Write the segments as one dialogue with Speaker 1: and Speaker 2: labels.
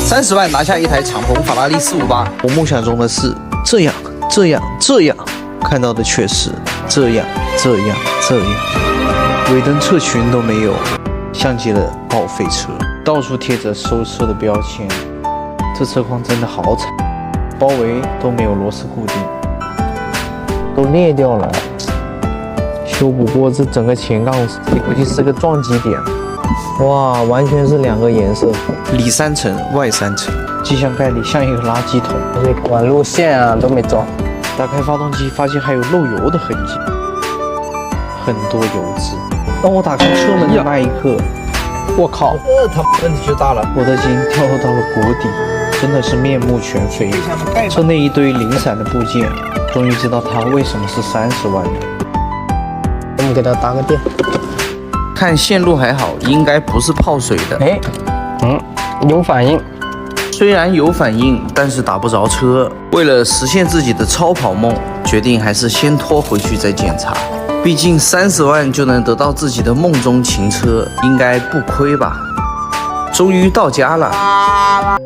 Speaker 1: 30万拿下一台敞篷法拉利458。我梦想中的是这样，看到的却是这样，尾灯侧裙都没有，像极了报废车，到处贴着收车的标签。这车况真的好惨，包围都没有螺丝固定，都裂掉了。修补过这整个前杠，估计是个撞击点。哇，完全是2个颜色，里3层外3层，机箱盖里像一个垃圾桶，
Speaker 2: 这管路线啊都没装。
Speaker 1: 打开发动机，发现还有漏油的痕迹，很多油脂。当我打开车门的那一刻，我靠，他问题就大了，我的心掉到了谷底，真的是面目全非。车内一堆零散的部件，终于知道它为什么是30万了。
Speaker 2: 我们给它打个电，
Speaker 1: 看线路还好，应该不是泡水的。
Speaker 2: 哎，有反应。
Speaker 1: 虽然有反应，但是打不着车。为了实现自己的超跑梦，决定还是先拖回去再检查。毕竟30万就能得到自己的梦中情车，应该不亏吧。终于到家了。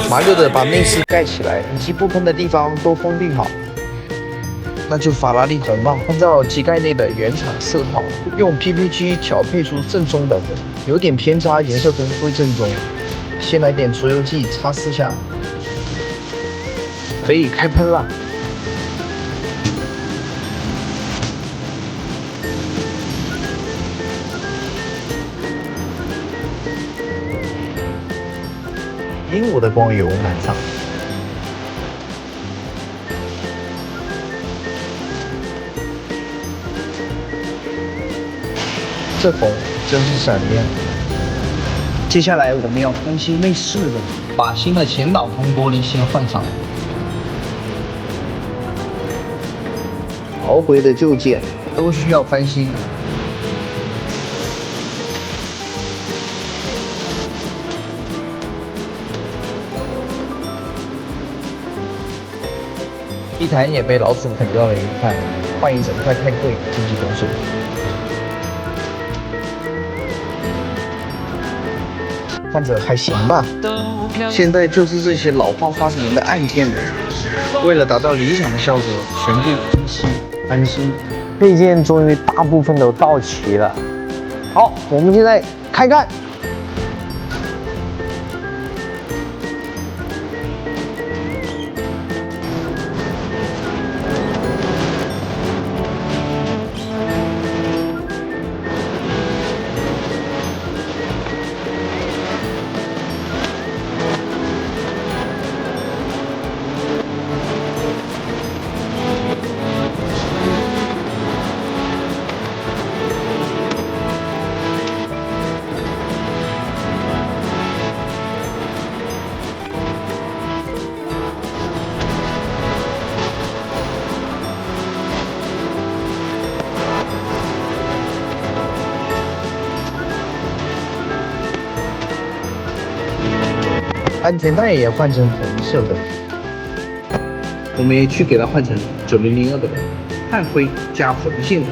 Speaker 1: 麻溜的把内饰盖起来，以及不喷的地方都封闭好。那就法拉利红帽，按照机盖内的原厂色号，用 PPG 调配出正宗的，有点偏差颜色不会正宗。先来点除油剂擦4下，可以开喷了。鹦鹉的光油满上，这红真是闪亮。接下来我们要更新内饰了，把新的前挡风玻璃先换上，逃回的旧件都需要翻新。地毯也被老鼠啃掉了一块，换一整块太贵，自己动手。看着还行吧。现在就是这些老化发明的按键了，为了达到理想的效果，全部更新翻新。
Speaker 2: 配件终于大部分都到齐了。好，我们现在
Speaker 1: 开干。安全带也换成红色的，我们也去给它换成9002的碳灰加红线的。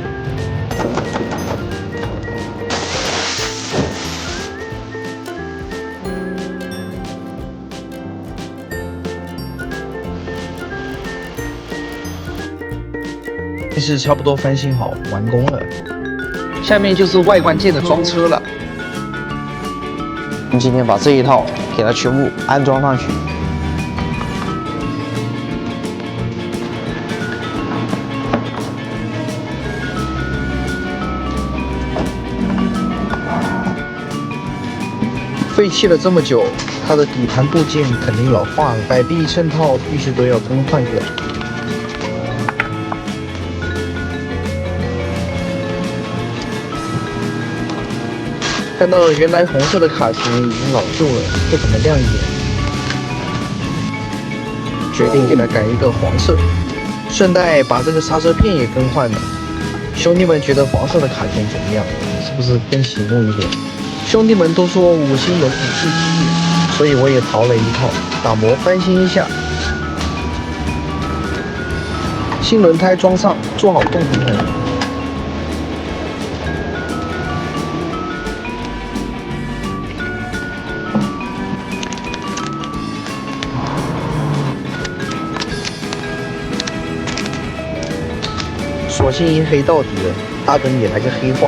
Speaker 1: 这是差不多翻新好，完工了。下面就是外观件的装车了。我们今天把这一套给它全部安装上去。废弃了这么久，它的底盘部件肯定老化了，摆臂衬套必须都要更换掉。看到原来红色的卡钳已经老旧了，不怎么亮眼，决定给它改一个黄色，顺带把这个刹车片也更换了。兄弟们觉得黄色的卡钳怎么样？是不是更醒目一点？兄弟们都说5星有5次机遇，所以我也淘了一套，打磨翻新一下。新轮胎装上，做好动平衡。索性一黑到底了，大灯也来个黑化。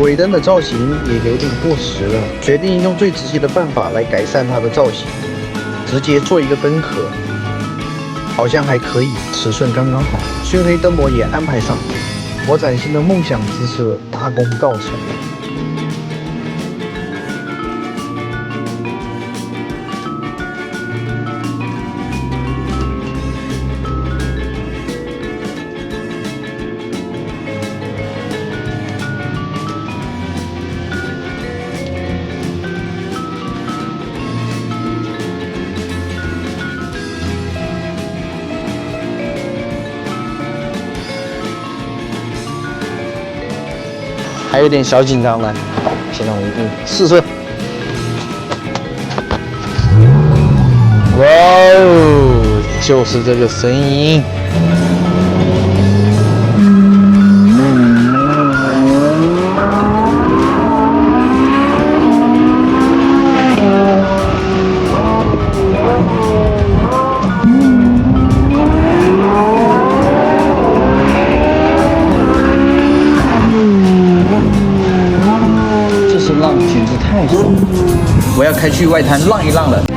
Speaker 1: 尾灯的造型也有点过时了，决定用最直接的办法来改善它的造型，直接做一个灯壳，好像还可以，尺寸刚刚好。熏黑灯膜也安排上，我崭新的梦想之车大功告成。还有点小紧张呢，现在我们试车。哇哦，就是这个声音。浪简直太爽了！我要开去外滩浪一浪了。